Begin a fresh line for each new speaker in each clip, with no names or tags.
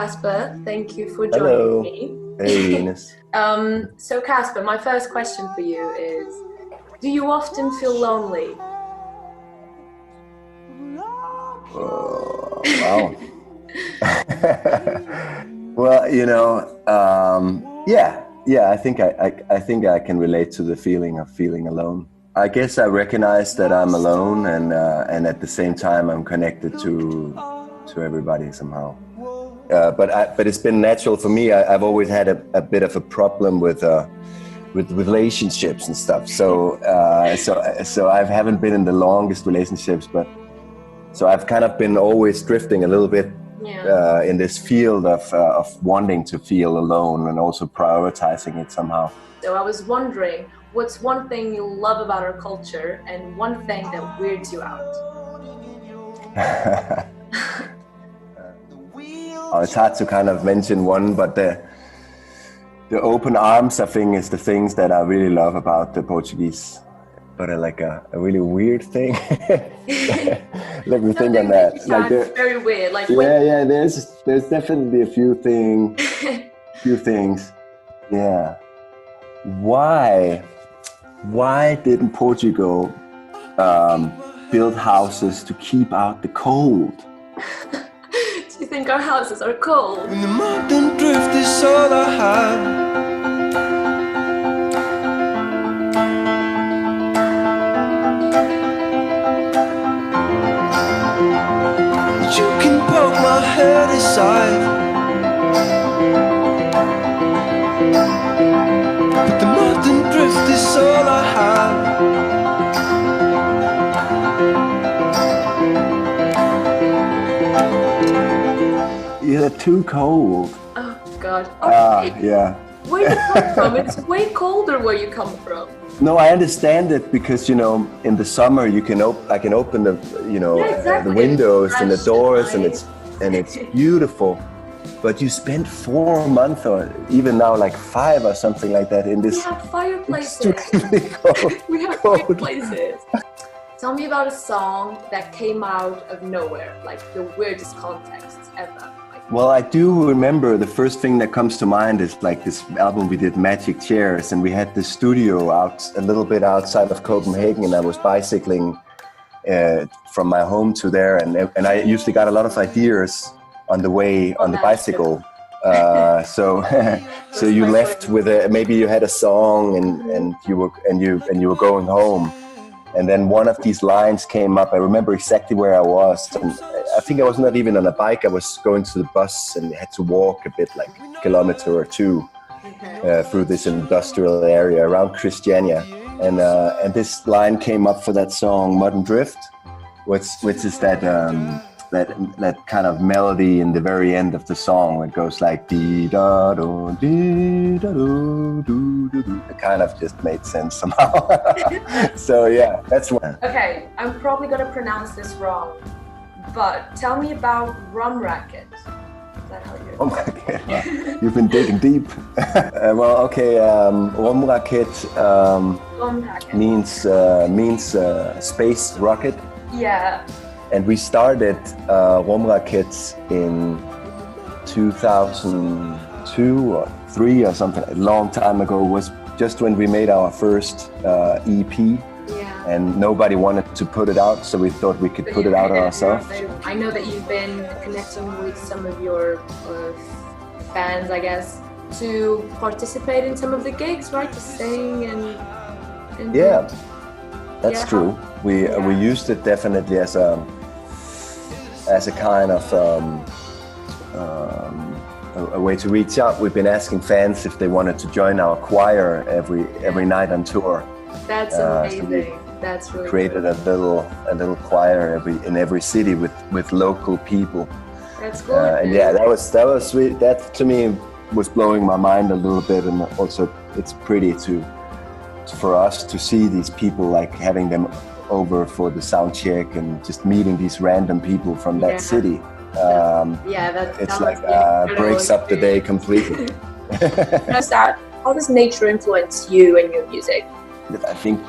Casper. Thank you for joining
Hello.
me.
Hey, Ines.
So Casper, my first question for you is, do you often feel lonely?
Wow. Well, yeah. I think I can relate to the feeling of feeling alone. I guess I recognize that I'm alone, and at the same time I'm connected to everybody somehow. But it's been natural for me. I've always had a bit of a problem with relationships and stuff. So I haven't been in the longest relationships, but so I've kind of been always drifting a little bit in this field of wanting to feel alone and also prioritizing it somehow.
So I was wondering, what's one thing you love about our culture and one thing that weirds you out?
It's hard to kind of mention one, but the open arms, I think, is the things that I really love about the Portuguese. But like a really weird thing. Let me think on that.
Like very weird. Like
there's definitely a few things. Yeah. Why didn't Portugal build houses to keep out the cold?
Do you think our houses are cold?
When the mountain drift is all I have, you can poke my head aside, but the mountain drift is all I have.
You're too cold.
Oh God. Okay.
Yeah.
Where you come from? It's way colder where you come from.
No, I understand it because in the summer I can open the the windows and the doors and it's beautiful. But you spend 4 months or even now like 5 or something like that in this.
We have fireplaces.
Extremely cold.
We have fireplaces. Tell me about a song that came out of nowhere, like the weirdest context ever.
Well, I do remember the first thing that comes to mind is like this album we did, Magic Chairs, and we had the studio out a little bit outside of Copenhagen, and I was bicycling from my home to there, and I usually got a lot of ideas on the way on the bicycle. So you left with maybe you had a song and you were going home. And then one of these lines came up. I remember exactly where I was. And I think I was not even on a bike. I was going to the bus and had to walk a bit, like a kilometer or two, through this industrial area around Christiania. And this line came up for that song, Modern Drift, which is that kind of melody in the very end of the song. It goes like dee da do dee da do do do do. It kind of just made sense somehow. So yeah, that's one.
Okay, I'm probably gonna pronounce this wrong, but tell me about rum racket. Is that how you?
Rum racket. You've been digging deep. Well, okay. Rum racket means space rocket.
Yeah.
And we started Rum Rackets in 2002 or 3 or something, a long time ago. It was just when we made our first EP, and nobody wanted to put it out, so we thought we could put it out ourselves.
I know that you've been connecting with some of your fans, I guess, to participate in some of the gigs, right? To sing and
yeah, that's true. We used it definitely as a kind of a way to reach out. We've been asking fans if they wanted to join our choir every night on tour.
That's amazing. That's really
created
cool.
a little choir in every city with local people.
That's cool.
And yeah, that was sweet. That to me was blowing my mind a little bit, and also it's pretty for us to see these people, like having them over for the sound check and just meeting these random people from that city. It's like breaks up the day completely.
How does nature influence you and your music?
I think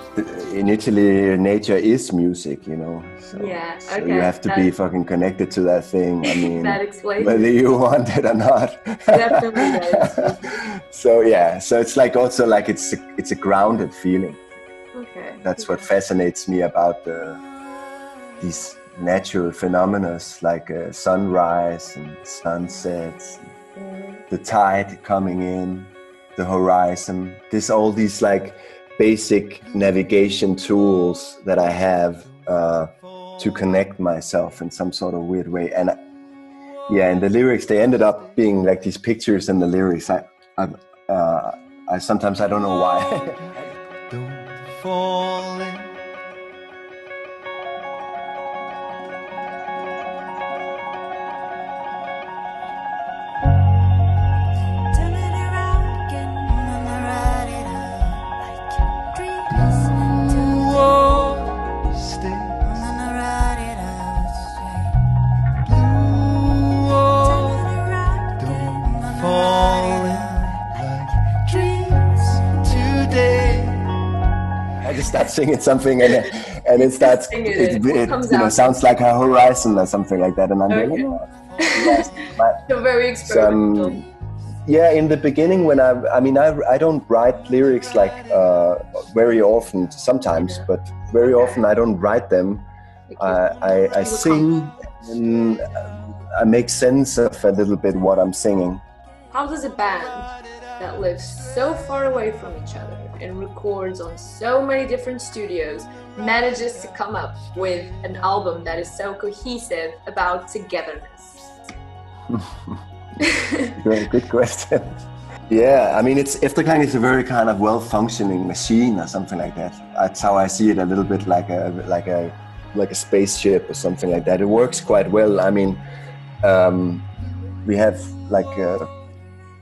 in Italy, nature is music, you know. So,
Yeah,
so
okay.
you have to be fucking connected to that thing. I mean,
That explains
whether
it.
you want it or not.
Definitely that explains it.
So yeah, so it's like also like it's a grounded feeling.
Okay.
That's what fascinates me about these natural phenomena like sunrise and sunsets, and the tide coming in, the horizon. There's all these like basic navigation tools that I have to connect myself in some sort of weird way. And yeah, and the lyrics, they ended up being like these pictures in the lyrics. I sometimes I don't know why.
Don't fall in.
I just start singing something and it starts, it sounds like a horizon or something like that. And I'm
okay.
going, oh,
so very experimental.
So, yeah, in the beginning when I don't write lyrics like very often, sometimes, but very often I don't write them. I sing and I make sense of a little bit what I'm singing.
How does a band that lives so far away from each other and records on so many different studios manages to come up with an album that is so cohesive about togetherness?
Good question. Yeah, I mean, Efterklang is a very kind of well-functioning machine or something like that. That's how I see it, a little bit like a spaceship or something like that. It works quite well. I mean, we have like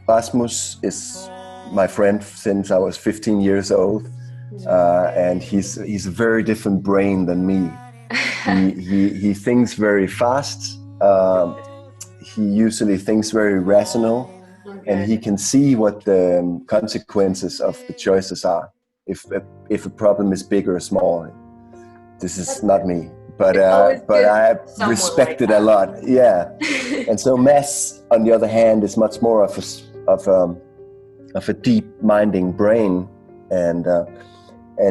Rasmus is my friend since I was 15 years old, and he's a very different brain than me. He thinks very fast. He usually thinks very rational, and he can see what the consequences of the choices are. If a problem is big or small. This is not me, but I respect it a lot. Yeah, and so Mads, on the other hand, is much more of a deep-minding brain, and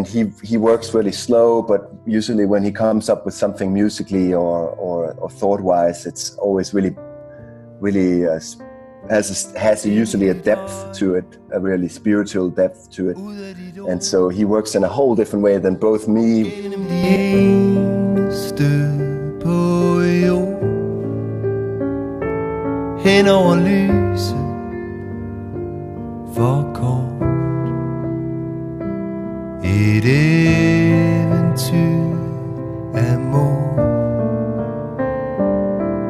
he works really slow. But usually, when he comes up with something musically or thought-wise, it's always really has usually a depth to it, a really spiritual depth to it, and so he works in a whole different way than both me.
Henover lyset for kort. Et eventyr af mod.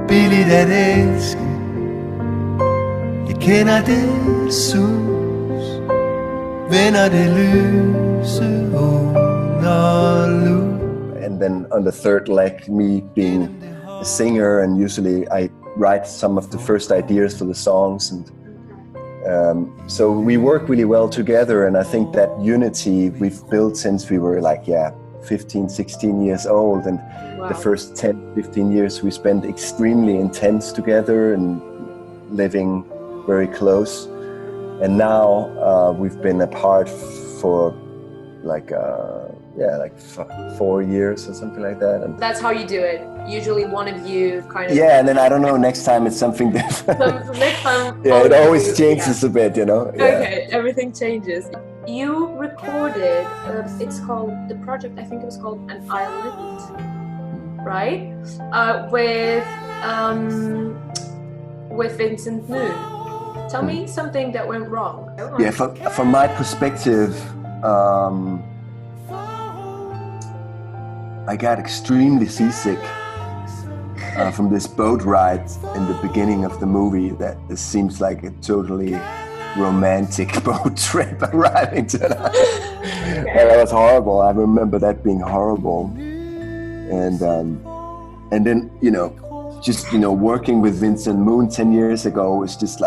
Billigt at elske. Jeg kender det sus. Vender det lyse under lup.
And then on the third leg, me being a singer, and usually I write some of the first ideas for the songs, and so we work really well together. And I think that unity we've built since we were 15, 16 years old, and the first 10, 15 years we spent extremely intense together and living very close. And now we've been apart for 4 years or something like that. And
that's how you do it. Usually one of you kind of...
Yeah, and then I don't know, next time it's something different.
So next time...
Yeah, it always changes a bit, you know? Yeah.
Okay, everything changes. You recorded, it's called, the project, I think it was called An Island, right? With Vincent Moon. Tell me something that went wrong.
Yeah, from my perspective, I got extremely seasick from this boat ride in the beginning of the movie. That it seems like a totally romantic boat trip arriving to and that was horrible. I remember that being horrible. And then, working with Vincent Moon 10 years ago was just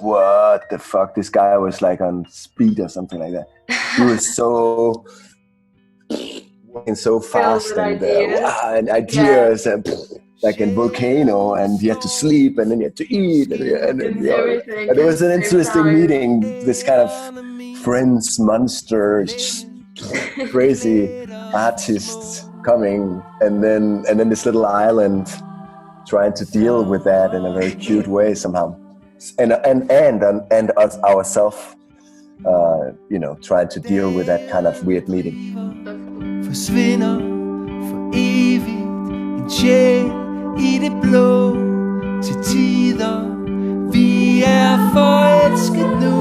what the fuck? This guy was like on speed or something like that. He was so fast and ideas and like a volcano, and you had to sleep and then you had to eat and
everything.
But it was an interesting meeting. This kind of friends, monsters, crazy artists coming, and then this little island trying to deal with that in a very cute way somehow, and us ourselves, trying to deal with that kind of weird meeting.
Forsvinder for evigt en sjæl i det blå til tider. Vi forelsket nu.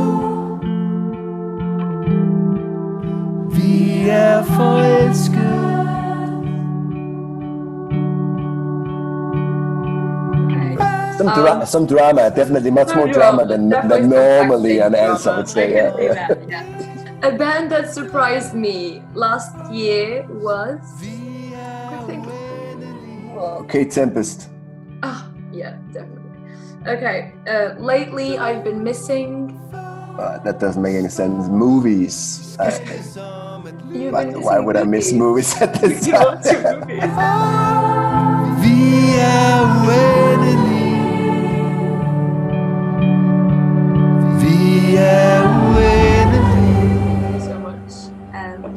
Vi forelsket.
Some drama, definitely much more drama than normally an answer, I would say. Yeah.
A band that surprised me last year was, I think.
Kate Tempest.
Oh, yeah, definitely. Okay, lately I've been missing.
That doesn't make any sense. Movies. Why would I miss movies at this time?
Vi uendelige. Vi uendelige.
Thank you so much.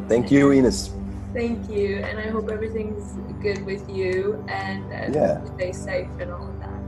Thank you, Ines.
Thank you, and I hope everything's good with you, and you stay safe and all of that.